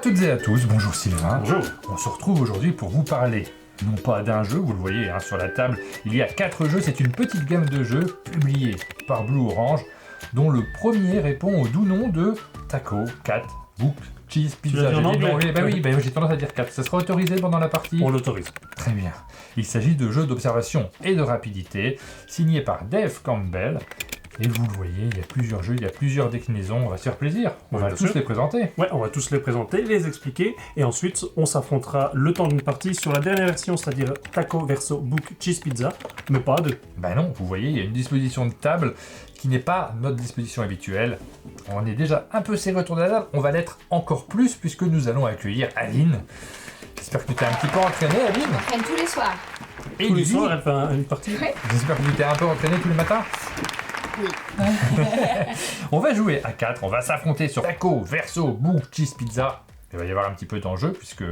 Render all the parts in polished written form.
toutes et à tous, bonjour Sylvain. Bonjour. On se retrouve aujourd'hui pour vous parler, non pas d'un jeu, vous le voyez sur la table, il y a 4 jeux, c'est une petite gamme de jeux publiés par Blue Orange, dont le premier répond au doux nom de Taco, Cat, Book, Cheese, Pizza. J'ai tendance à dire 4, ça sera autorisé pendant la partie? On l'autorise. Très bien. Il s'agit de jeux d'observation et de rapidité, signés par Dave Campbell. Et vous le voyez, il y a plusieurs jeux, il y a plusieurs déclinaisons, on va se faire plaisir. On va tous les présenter. Ouais, on va tous les présenter, les expliquer, et ensuite on s'affrontera le temps d'une partie sur la dernière version, c'est-à-dire Taco verso Book Cheese Pizza, mais pas à deux. Ben non, vous voyez, il y a une disposition de table qui n'est pas notre disposition habituelle. On est déjà un peu serré autour de la table, on va l'être encore plus puisque nous allons accueillir Aline. J'espère que tu t'es un petit peu entraînée, Aline. J'entraîne tous les soirs. Et Tous les Lily, soirs, elle fait une partie. Ouais. j'espère que tu t'es un peu entraînée tous les matins. Oui. On va jouer à 4, on va s'affronter sur Taco verso Book Cheese Pizza. Il va y avoir un petit peu d'enjeu puisque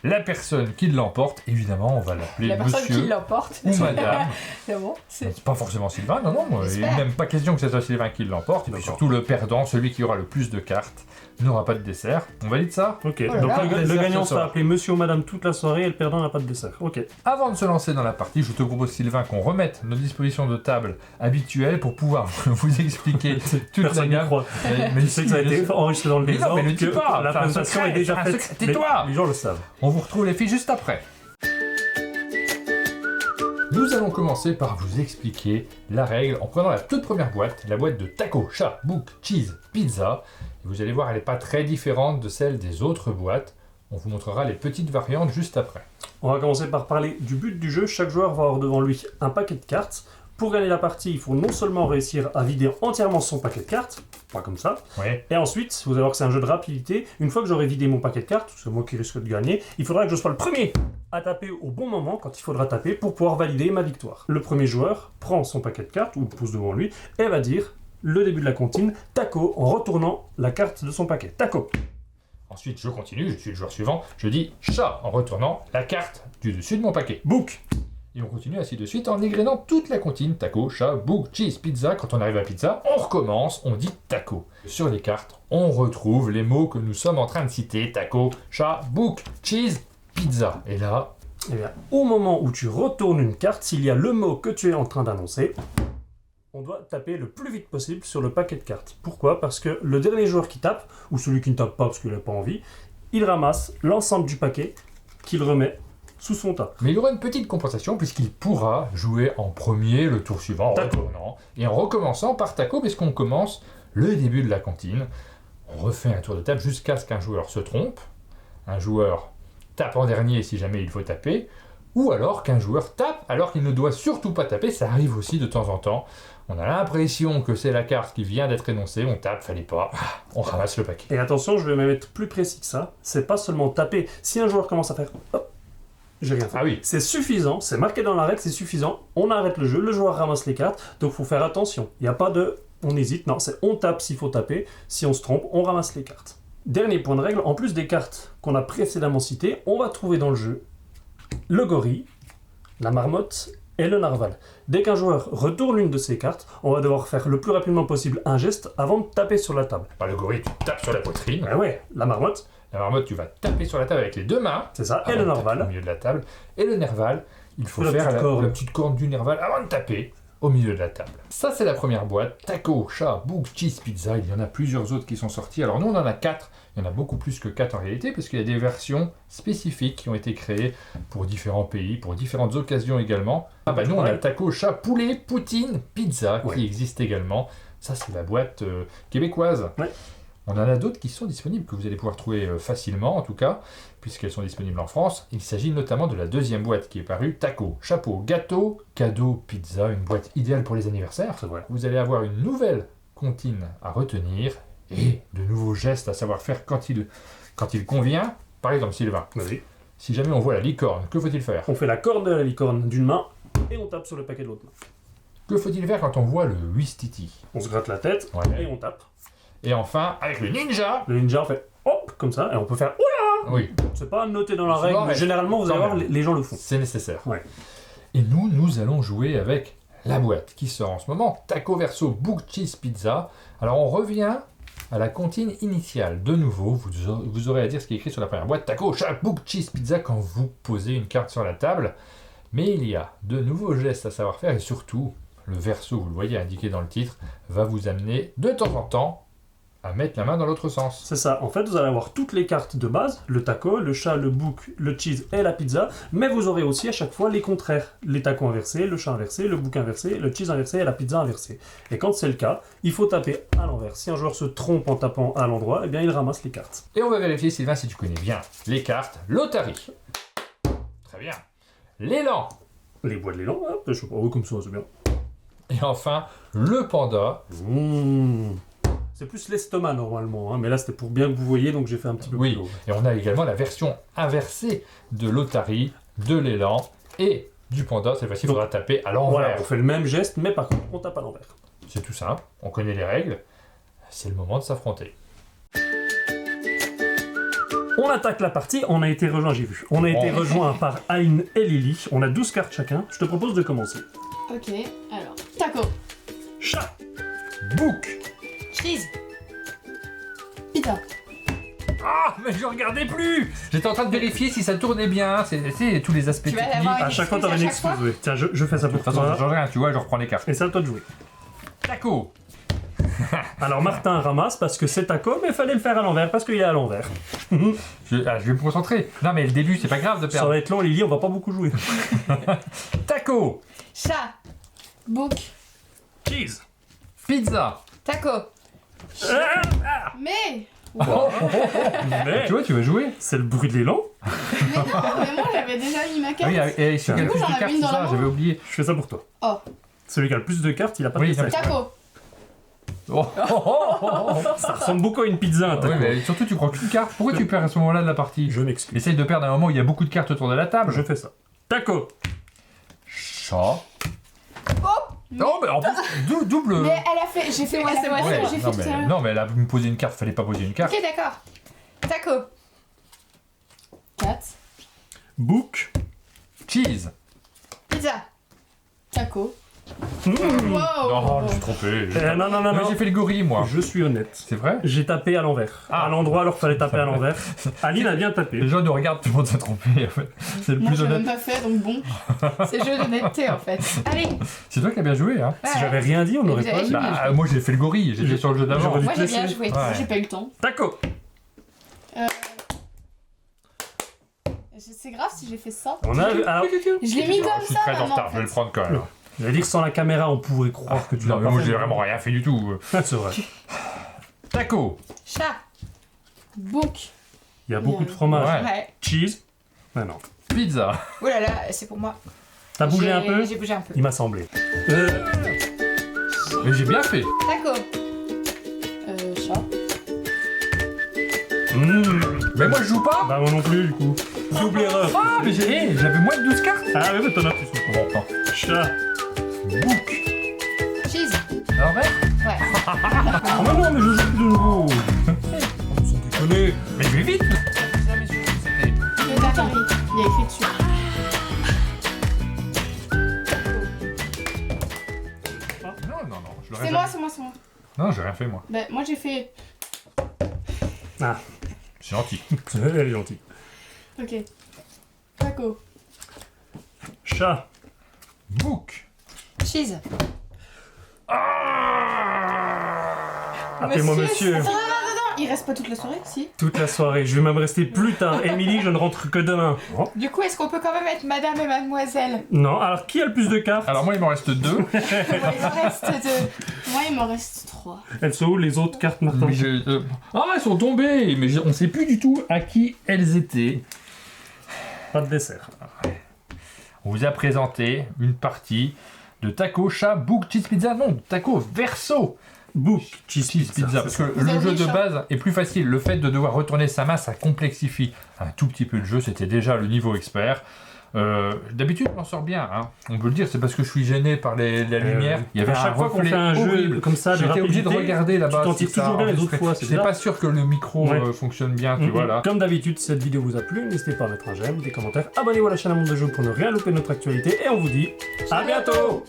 la personne qui l'emporte, évidemment, on va l'appeler La personne qui monsieur l'emporte. ou madame. C'est bon. C'est pas forcément Sylvain, non, il n'est J'espère. même pas question que ce soit Sylvain qui l'emporte. Et puis surtout le perdant, celui qui aura le plus de cartes, n'aura pas de dessert. On valide ça? Ok, là donc là. le Dessert gagnant ce soir. sera appelé monsieur ou madame toute la soirée, et le perdant n'a pas de dessert. Ok. Avant de se lancer dans la partie, je te propose Sylvain qu'on remette nos dispositions de table habituelles pour pouvoir vous expliquer toute la Personne n'y gamme. croit. Mais Tu sais que ça a été enregistré dans le Mais non, désordre, mais ne dis que pas, la c'est un présentation secret, est déjà c'est un faite. secret. Tais-toi. Les gens le savent. On vous retrouve les filles juste après. Nous allons commencer par vous expliquer la règle en prenant la toute première boîte, la boîte de Taco, Chat, Book, Cheese, Pizza. Et vous allez voir, elle n'est pas très différente de celle des autres boîtes. On vous montrera les petites variantes juste après. On va commencer par parler du but du jeu. Chaque joueur va avoir devant lui un paquet de cartes. Pour gagner la partie, il faut non seulement réussir à vider entièrement son paquet de cartes, pas comme ça, Ouais. et ensuite, vous allez voir que c'est un jeu de rapidité. Une fois que j'aurai vidé mon paquet de cartes, c'est moi qui risque de gagner, il faudra que je sois le premier à taper au bon moment quand il faudra taper pour pouvoir valider ma victoire. Le premier joueur prend son paquet de cartes, ou le pose devant lui, et va dire le début de la comptine, Taco, en retournant la carte de son paquet. Taco. Ensuite, je continue, je suis le joueur suivant. Je dis Chat en retournant la carte du dessus de mon paquet. Book. Et on continue ainsi de suite en égrénant toute la comptine. Taco, Chat, Book, Cheese, Pizza. Quand on arrive à pizza, on recommence, on dit Taco. Sur les cartes, on retrouve les mots que nous sommes en train de citer. Taco, Chat, Book, Cheese, Pizza. Et là, Eh bien, au moment où tu retournes une carte, s'il y a le mot que tu es en train d'annoncer, on doit taper le plus vite possible sur le paquet de cartes. Pourquoi? Parce que le dernier joueur qui tape, ou celui qui ne tape pas parce qu'il n'a pas envie, il ramasse l'ensemble du paquet qu'il remet sous son tas. mais il aura une petite compensation puisqu'il pourra jouer en premier le tour suivant en Taco. retournant. Et en recommençant par Taco, puisqu'on commence le début de la comptine. On refait un tour de table jusqu'à ce qu'un joueur se trompe. Un joueur tape en dernier si jamais il faut taper. Ou alors qu'un joueur tape alors qu'il ne doit surtout pas taper. Ça arrive aussi de temps en temps. On a l'impression que c'est la carte qui vient d'être énoncée. On tape, fallait pas. On ramasse le paquet. Et attention, je vais même être plus précis que ça, c'est pas seulement taper. Si un joueur commence à faire hop, j'ai rien fait. Ah oui. C'est suffisant, c'est marqué dans la règle, c'est suffisant. On arrête le jeu, le joueur ramasse les cartes, donc faut faire attention. Il n'y a pas de on hésite, non, c'est on tape s'il faut taper. Si on se trompe, on ramasse les cartes. Dernier point de règle, en plus des cartes qu'on a précédemment citées, on va trouver dans le jeu le gorille, la marmotte et le narval. Dès qu'un joueur retourne une de ces cartes, on va devoir faire le plus rapidement possible un geste avant de taper sur la table. Par le gorille, tu tapes sur la poitrine. Ah ouais, la marmotte, La marmotte, tu vas taper sur la table avec les deux mains. c'est ça, et avant le de taper au narval. milieu de la table. Et le nerval, il faut La faire petite corne. la petite corne du nerval avant de taper au milieu de la table. Ça, c'est la première boîte. Taco, Chat, Book, Cheese, Pizza. Il y en a plusieurs autres qui sont sortis. Alors nous, on en a 4. Il y en a beaucoup plus que 4 en réalité, parce qu'il y a des versions spécifiques qui ont été créées pour différents pays, pour différentes occasions également. Ah bah nous, on a le Taco, Chat, Poulet, Poutine, Pizza Ouais. qui existe également. Ça, c'est la boîte québécoise. Ouais. On en a d'autres qui sont disponibles, que vous allez pouvoir trouver facilement en tout cas, puisqu'elles sont disponibles en France. Il s'agit notamment de la deuxième boîte qui est parue, Taco, Chapeau, Gâteau, Cadeau, Pizza, une boîte idéale pour les anniversaires. C'est vrai. Vous allez avoir une nouvelle comptine à retenir et de nouveaux gestes à savoir faire quand il convient. Par exemple, Sylvain, Vas-y. si jamais on voit la licorne, que faut-il faire? On fait la corne de la licorne d'une main et on tape sur le paquet de l'autre main. Que faut-il faire quand on voit le Wistiti? On se gratte la tête Ouais. et on tape. Et enfin, avec le ninja. Le ninja, on fait hop, comme ça, et on peut faire oula. Oui, C'est pas noté dans la Souvent, règle, mais mais généralement, vous allez quand voir, même. les gens le font. c'est nécessaire. Ouais. Et nous allons jouer avec la boîte qui sort en ce moment, Taco verso Book Cheese Pizza. Alors on revient à la comptine initiale. De nouveau, vous aurez à dire ce qui est écrit sur la première boîte. Taco, chat, book, cheese, pizza quand vous posez une carte sur la table. Mais il y a de nouveaux gestes à savoir faire et surtout, le verso, vous le voyez indiqué dans le titre, va vous amener de temps en temps à mettre la main dans l'autre sens. C'est ça. En fait, vous allez avoir toutes les cartes de base, le taco, le chat, le bouc, le cheese et la pizza, mais vous aurez aussi à chaque fois les contraires. Les tacos inversés, le chat inversé, le bouc inversé, le cheese inversé et la pizza inversée. Et quand c'est le cas, il faut taper à l'envers. Si un joueur se trompe en tapant à l'endroit, eh bien il ramasse les cartes. Et on va vérifier, Sylvain, si tu connais bien les cartes. L'Otari. Très bien. L'élan. Les bois de l'élan, hop, je sais pas, oui, comme ça, c'est bien. Et enfin, le panda. C'est plus l'estomac normalement, hein, mais là c'était pour bien que vous voyez, donc j'ai fait un petit peu Oui, plus haut. et on a également la version inversée de l'Otari, de l'élan et du panda. Cette fois-ci, il faudra taper à l'envers. Voilà, on fait le même geste, mais par contre, on tape à l'envers. C'est tout simple, on connaît les règles. C'est le moment de s'affronter. On attaque la partie, on a été rejoint, j'ai vu. On a été rejoint par Aïn et Lily. On a 12 cartes chacun. Je te propose de commencer. Ok, alors. Taco. Chat. Book. Cheese. Pizza. Ah, mais je regardais plus. J'étais en train de vérifier si ça tournait bien. C'est tous les aspects Tu vas techniques. l'avoir À chaque fois, t'auras une à chaque fois excuse. Oui. Tiens, je fais ça De pour toute façon, ça toi. change rien, tu vois, je reprends les cartes. Et c'est à toi de jouer. Taco. Alors Martin ramasse parce que c'est taco, mais il fallait le faire à l'envers parce qu'il est à l'envers. Je vais me concentrer. Non, mais le début, c'est pas grave de Ça perdre. va être long, Lily, on va pas beaucoup jouer. Taco. Chat. Bouc. Cheese. Pizza. Taco. Ah, Mais. mais Tu vois, tu vas jouer. c'est le bruit de l'élan. Mais non, mais moi j'avais déjà mis ma carte. Oui, et celui qui a le Du coup, plus j'en de avais cartes, une c'est dans la ça, main. j'avais oublié. Je fais ça pour toi. Oh. Celui qui a le plus de cartes, il a pas Oui, de non, dessin. Taco. Ça ressemble beaucoup à une pizza, un taco. Oui, mais surtout, tu prends qu'une carte. Pourquoi tu perds à ce moment-là de la partie? Je m'excuse. Essaye de perdre à un moment où il y a beaucoup de cartes autour de la table. Je fais ça. Taco. Chat. Oh. Non, mais en plus, double. Mais elle a fait. J'ai fait moi, c'est moi, Ouais, j'ai fait non, tout à mais, l'heure. non, mais elle a me posé une carte, fallait pas poser une carte. Ok, d'accord. Taco. 4. Book. Cheese. Pizza. Taco. Mmh. Wow. Non, je me suis trompé. Non, non, non, Mais non. j'ai fait le gorille, moi. Je suis honnête. C'est vrai? J'ai tapé à l'envers. Ah. À l'endroit alors qu'il fallait taper à l'envers. Aline a bien Les tapé. gens nous regardent, tout le monde s'est trompé. En fait. C'est le Moi plus je l'ai même honnête. pas fait donc bon. C'est jeu d'honnêteté en fait. Allez. C'est toi qui as bien joué, hein? Si j'avais rien dit, on n'aurait Vous pas avez eu. bien Bah, moi j'ai fait le gorille, j'étais sur le jeu d'avant. J'aurais dû Moi te j'ai bien laisser. joué. Ouais. J'ai pas eu le temps. Taco. C'est grave si j'ai fait ça. On a. Alors, Je l'ai mis Je comme suis ça très en maintenant. retard, En je vais le fait. prendre quand même. j'allais dire sans la caméra, on pourrait croire que tu l'as Non, mais pas moi fait. j'ai vraiment rien fait du tout. C'est vrai. Taco. Chat. Bouc. Il y a beaucoup de Ouais. fromage. Ouais. Cheese. Ah non. Pizza. Oh là là, c'est pour moi. T'as bougé J'ai- un peu J'ai bougé un peu. Il m'a semblé. Mais j'ai bien fait. Taco. Chat. Mais moi je joue pas. Bah moi non plus du coup. Double erreur. Ah, mais j'avais moins de 12 cartes. Ah oui, mais t'en as plus. Bon, attends. Chat. Book. Cheese. À l'envers. Ouais. Ah mais non, mais je joue de nouveau. Sans déconner. Mais je vais vite. J'ai jamais su ce que c'était. Le Takari. Il y a écrit dessus. Non, non, non. Je l'aurais C'est jamais- moi, c'est moi, c'est moi. Non, j'ai rien fait moi. Bah, moi j'ai fait. Ah, C'est gentil. elle est gentille. Ok. Taco. Chat. Book. Cheese. Appelez-moi monsieur. Attends, il reste pas toute la soirée, si. Toute la soirée. Je vais même rester plus tard. Émilie, je ne rentre que demain. Oh. Du coup, est-ce qu'on peut quand même être madame et mademoiselle? Non, alors qui a le plus de cartes? Alors moi il m'en reste 2. Moi, il m'en reste 2. Moi, il m'en reste 3. Elles sont où les autres cartes, Martin? Ah, elles sont tombées. Mais on sait plus du tout à qui elles étaient. Pas de dessert. On vous a présenté une partie de taco, chat, book, cheese pizza. Non, taco, verso. Book. Cheese Cheese pizza. Parce que Vous le avez jeu des de chats. base est plus facile. Le fait de devoir retourner sa main, ça complexifie un tout petit peu le jeu. C'était déjà le niveau expert. D'habitude, on m'en sort bien. Hein. On peut le dire, c'est parce que je suis gêné par la lumière. Il y avait à chaque un fois qu'on reflet fait un jeu horrible. comme ça, de J'étais obligé de rapidité, regarder là-bas. tu t'en si tires ça toujours bien les autres enregistrait. fois, c'est J'étais bizarre. pas sûr que le micro Ouais. fonctionne bien, tu vois là. Comme d'habitude, si cette vidéo vous a plu, n'hésitez pas à mettre un j'aime, des commentaires, abonnez-vous à la chaîne à Monde de Jeu pour ne rien louper de notre actualité et on vous dit à bientôt.